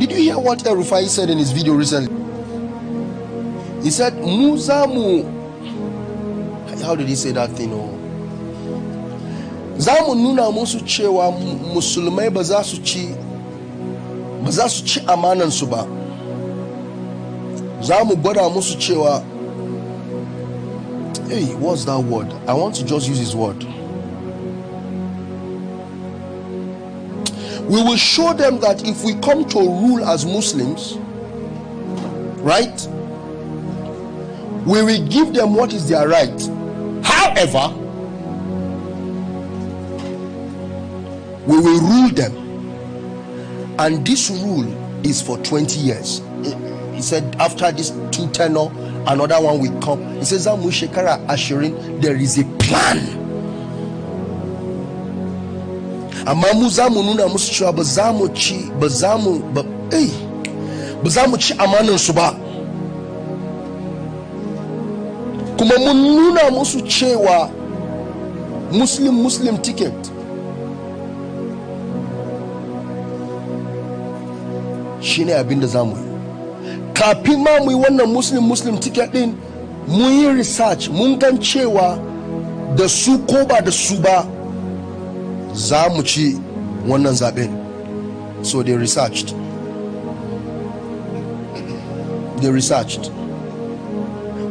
Did you hear what El Rufai said in his video recently? He said, Muzamu. How did he say that thing? Oh, Zamu nuna musu cewa musulmai ba za su ci amanan su ba. Zamu gwada musu cewa, hey, what's that word? I want to just use his word. We will show them that if we come to rule as Muslims, right, we will give them what is their right. However, we will rule them, and this rule is for 20 years. He said after this 2 tenure, another one will come. He says, Ashirin, there is a plan. Amamuzamu nuna mustra bazamu chi amanan suba. Kuma mununa musu cewa Muslim ticket. Shine abinda zamu yi. Kafin ma mu yi wannan Muslim ticket din, mun yi research, mun gan cewa da su ko ba da su ba za mu ci wannan zaben. So they researched.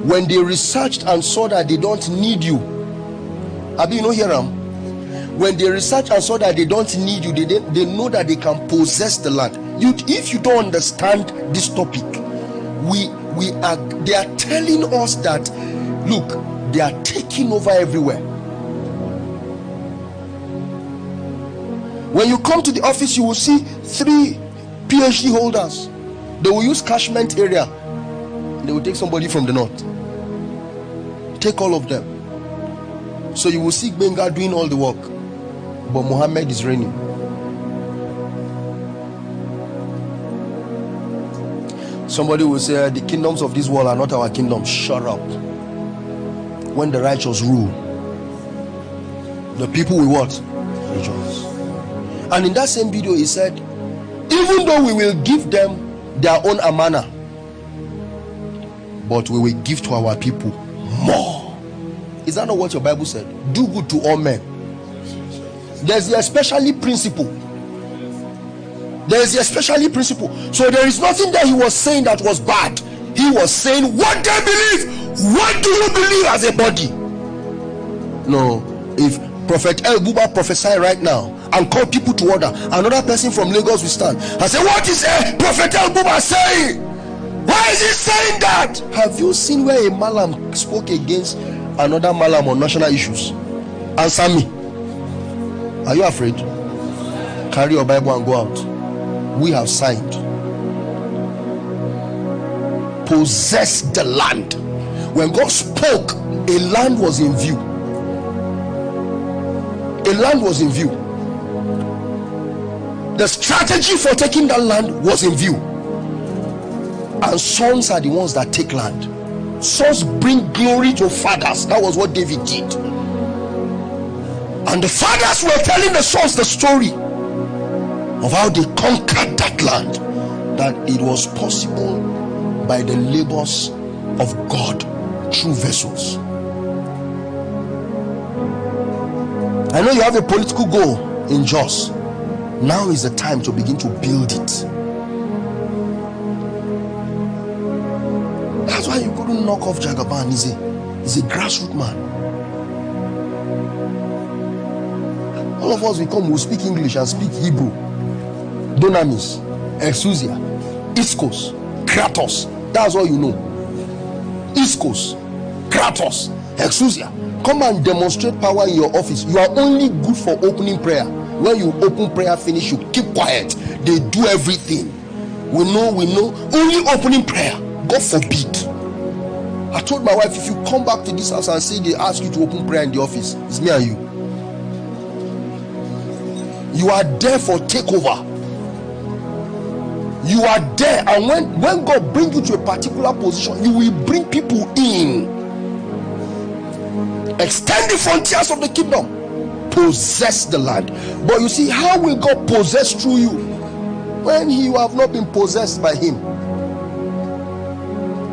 When they researched and saw that they don't need you, Abi, you know here am. When they researched and saw that they don't need you, they know that they can possess the land. If you don't understand this topic, they are telling us that, look, they are taking over everywhere. When you come to the office, you will see 3 PhD holders. They will use catchment area. They will take somebody from the north. Take all of them. So you will see Benga doing all the work, but Muhammad is reigning. Somebody will say, the kingdoms of this world are not our kingdoms. Shut up. When the righteous rule, the people will what? Rejoice. And in that same video he said, even though we will give them their own amana, but we will give to our people more. Is that not what your Bible said? Do good to all men. There's the especially principle. So there is nothing that he was saying that was bad. He was saying what they believe. What do you believe as a body? No. If Prophet El Buba prophesy right now and call people to order, another person from Lagos will stand and say, what is Prophet El Buba saying? Why is he saying that? Have you seen where a Malam spoke against another Malam on national issues? Answer me. Are you afraid? Carry your Bible and go out. We have signed. Possess the land. When God spoke, a land was in view. The strategy for taking that land was in view. And sons are the ones that take land. Sons bring glory to fathers. That was what David did. And the fathers were telling the sons the story of how they conquered that land, that it was possible by the labors of God through vessels. I know you have a political goal in Jos. Now is the time to begin to build it. That's why you couldn't knock off Jagaban. He's a grassroots man. All of us will come, we'll speak English and speak Hebrew. Dunamis, Exousia, East Coast, Kratos. That's all you know. East Coast, Kratos, Exousia. Come and demonstrate power in your office. You are only good for opening prayer. When you open prayer finish, you keep quiet. They do everything. We know. Only opening prayer. God forbid. I told my wife, if you come back to this house and say they ask you to open prayer in the office, it's me and you. You are there for takeover. You are there, and when God brings you to a particular position, you will bring people in. Extend the frontiers of the kingdom. Possess the land. But you see, how will God possess through you? when you have not been possessed by him.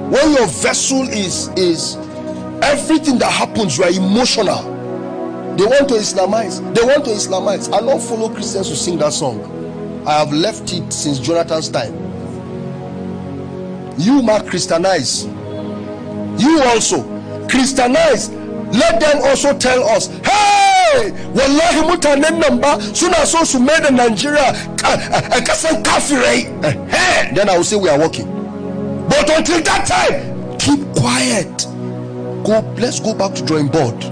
When your vessel is everything that happens, you are emotional. They want to Islamize. I don't follow Christians to sing that song. I have left it since Jonathan's time. You must Christianize. You also Christianize. Let them also tell us, hey, wallahi mutanen number soon as so made in Nigeria kasan kafire. Then I will say we are working. But until that time, keep quiet. Let's go back to drawing board.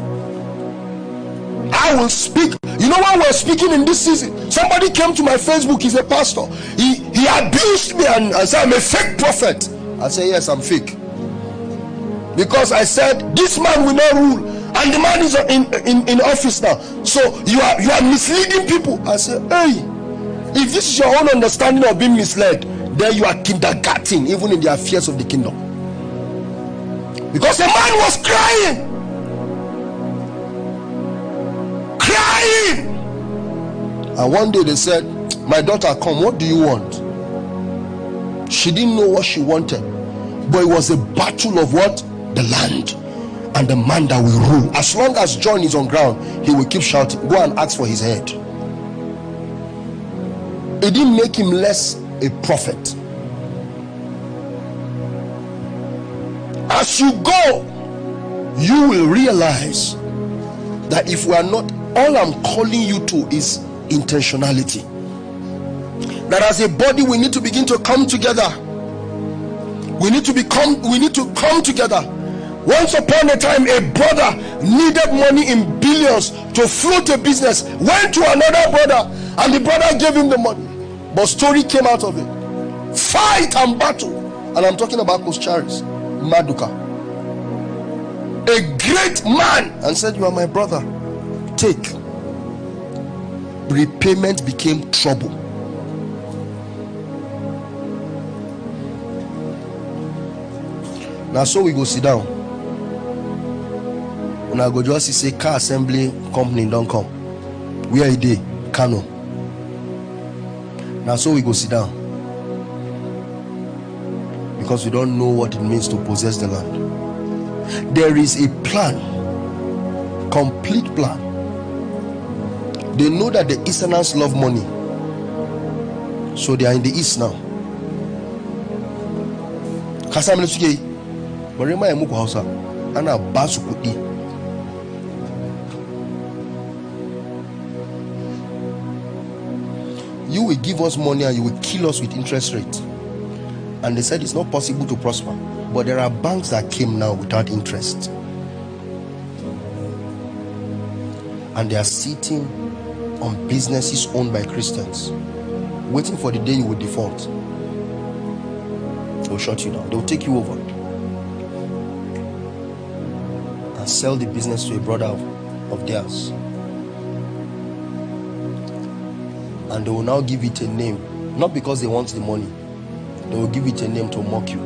I will speak. You know, when we're speaking in this season, somebody came to my Facebook. He's a pastor. He abused me and said I'm a fake prophet. I said yes, I'm fake, because I said this man will not rule, and the man is in office now. So you are misleading people. I said, hey, if this is your own understanding of being misled, then you are kindergarten even in the affairs of the kingdom. Because a man was crying. And one day they said, my daughter, come, what do you want? She didn't know what she wanted, but it was a battle of what? The land and the man that will rule. As long as John is on ground, he will keep shouting. Go and ask for his head. It didn't make him less a prophet. As you go, you will realize that if we are not, all I'm calling you to is intentionality. That as a body we need to begin to come together. We need to come together. Once upon a time, a brother needed money in billions to float a business, went to another brother, and the brother gave him the money. But story came out of it. Fight and battle. And I'm talking about Koscharis Maduka, a great man, and said, you are my brother, take. Repayment became trouble. Now so we go sit down. When I go just say car assembly company don't come. Where are they? Kano. Now so we go sit down. Because we don't know what it means to possess the land. There is a plan, complete plan. They know that the Easterners love money, so they are in the East now. You will give us money and you will kill us with interest rate. And they said it's not possible to prosper. But there are banks that came now without interest. And they are sitting on businesses owned by Christians, waiting for the day you will default. They will shut you down. They will take you over and sell the business to a brother of theirs. And they will now give it a name, not because they want the money. They will give it a name to mock you.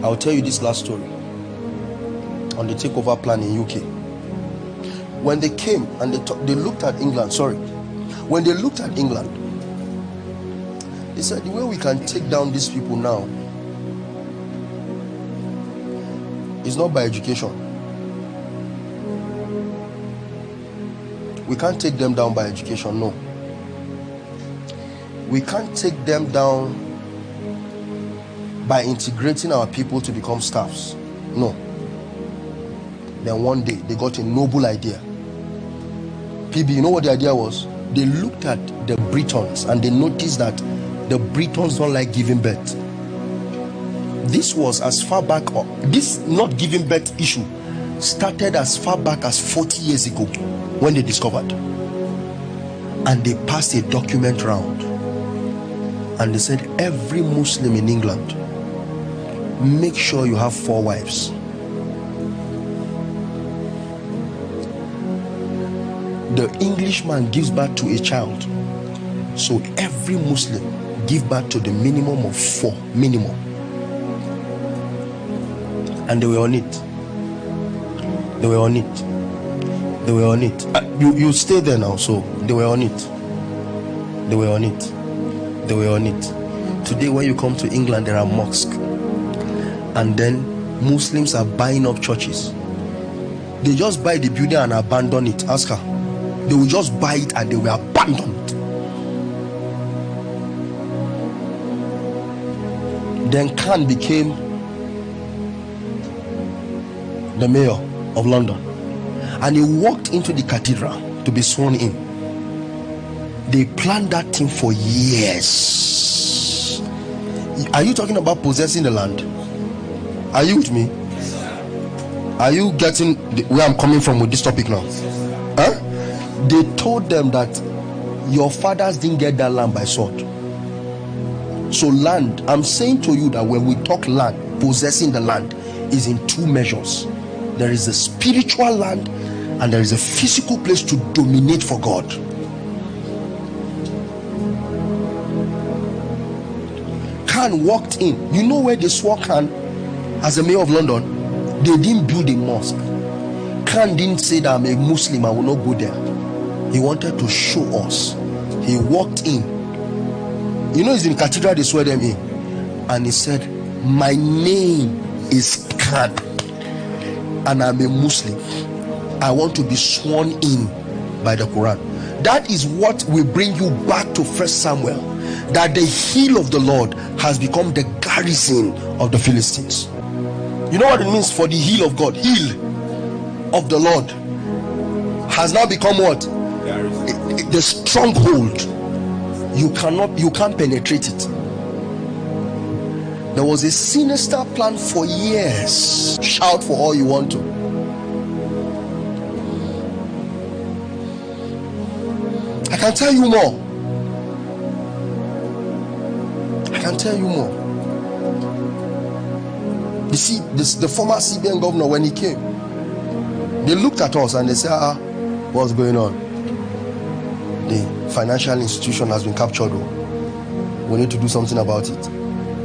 I will tell you this last story on the takeover plan in UK. When they came and they looked at England, when they looked at England, they said the way we can take down these people now is not by education. We can't take them down by education, no. We can't take them down by integrating our people to become staffs, no. Then one day they got a noble idea. PB, you know what the idea was? They looked at the Britons and they noticed that the Britons don't like giving birth. This was as far back, this not giving birth issue started as far back as 40 years ago when they discovered. And they passed a document round and they said every Muslim in England, make sure you have 4 wives. The Englishman gives birth to a child, so every Muslim give birth to the minimum of 4 minimum. And they were on it. They were on it. They were on it. You stay there now, so they were on it. They were on it. They were on it. Today, when you come to England, there are mosques, and then Muslims are buying up churches. They just buy the building and abandon it. Ask her. They will just buy it and they will abandon it. Then Khan became the mayor of London, and he walked into the cathedral to be sworn in. They planned that thing for years. Are you talking about possessing the land? Are you with me? Are you getting where I'm coming from with this topic now? Huh? They told them that your fathers didn't get that land by sword. So land, I'm saying to you that when we talk land, possessing the land is in two measures. There is a spiritual land and there is a physical place to dominate for God. Khan walked in. You know where they swore Khan as the mayor of London? They didn't build a mosque. Khan didn't say that I'm a Muslim, I will not go there. He wanted to show us. He walked in. You know, it's in cathedral they swear them in, and he said, my name is Khan and I'm a Muslim. I want to be sworn in by the Quran. That is what will bring you back to 1 Samuel, that the hill of the Lord has become the garrison of the Philistines. You know what it means for the hill of God? Hill of the Lord has now become what? The stronghold. You can't penetrate it. There was a sinister plan for years. Shout for all you want to. I can tell you more. I can tell you more. You see, the former CBN governor, when he came, they looked at us and they said, what's going on? The financial institution has been captured. We need to do something about it.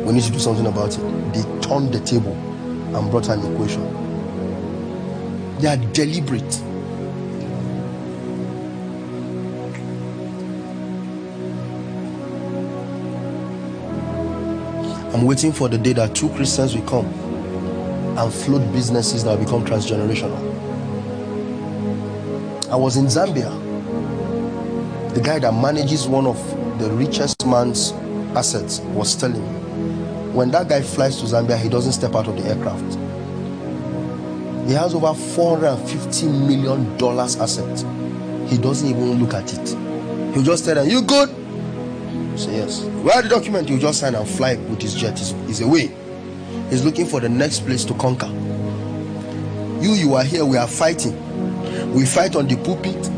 We need to do something about it. They turned the table and brought an equation. They are deliberate. I'm waiting for the day that two Christians will come and float businesses that will become transgenerational. I was in Zambia. The guy that manages one of the richest man's assets was telling me, when that guy flies to Zambia, he doesn't step out of the aircraft. He has over $450 million assets. He doesn't even look at it. He'll just tell them, you good? Say yes. Where are the document? He'll just sign and fly with his jet. He's away. He's looking for the next place to conquer. You are here, we are fighting. We fight on the pulpit.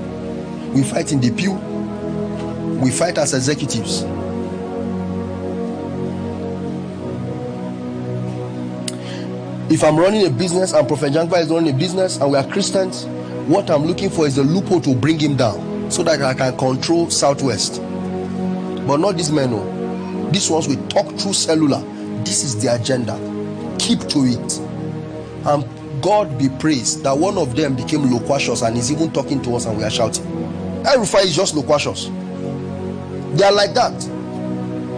We fight in the pew. We fight as executives. If I'm running a business and Prophet Jangba is running a business and we are Christians, what I'm looking for is a loophole to bring him down so that I can control Southwest. But not these men, no. These ones will talk through cellular. This is the agenda. Keep to it. And God be praised that one of them became loquacious and is even talking to us and we are shouting. El-Rufai is just loquacious. They are like that.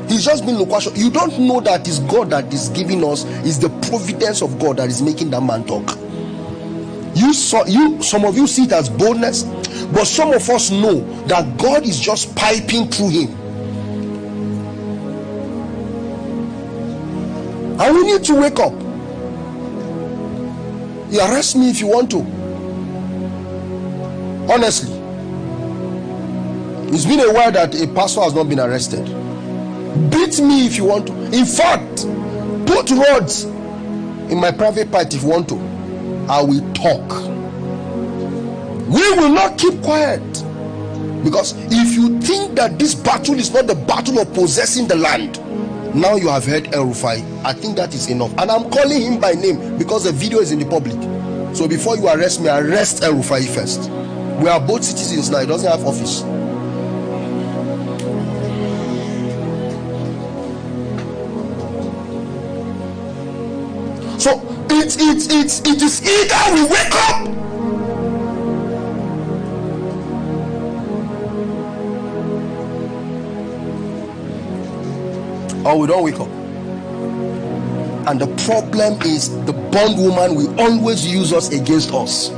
He's just been loquacious. You don't know that it's God that is giving us, is the providence of God that is making that man talk. Some of you see it as boldness, but some of us know that God is just piping through him. And we need to wake up. You arrest me if you want to. Honestly, it's been a while that a pastor has not been arrested. Beat me if you want to. In fact, put rods in my private part if you want to. I will talk. We will not keep quiet. Because if you think that this battle is not the battle of possessing the land, now you have heard El-Rufai. I think that is enough. And I'm calling him by name because the video is in the public. So before you arrest me, arrest El-Rufai first. We are both citizens now. He doesn't have office. So it is either we wake up or we don't wake up. And the problem is the bondwoman will always use us against us.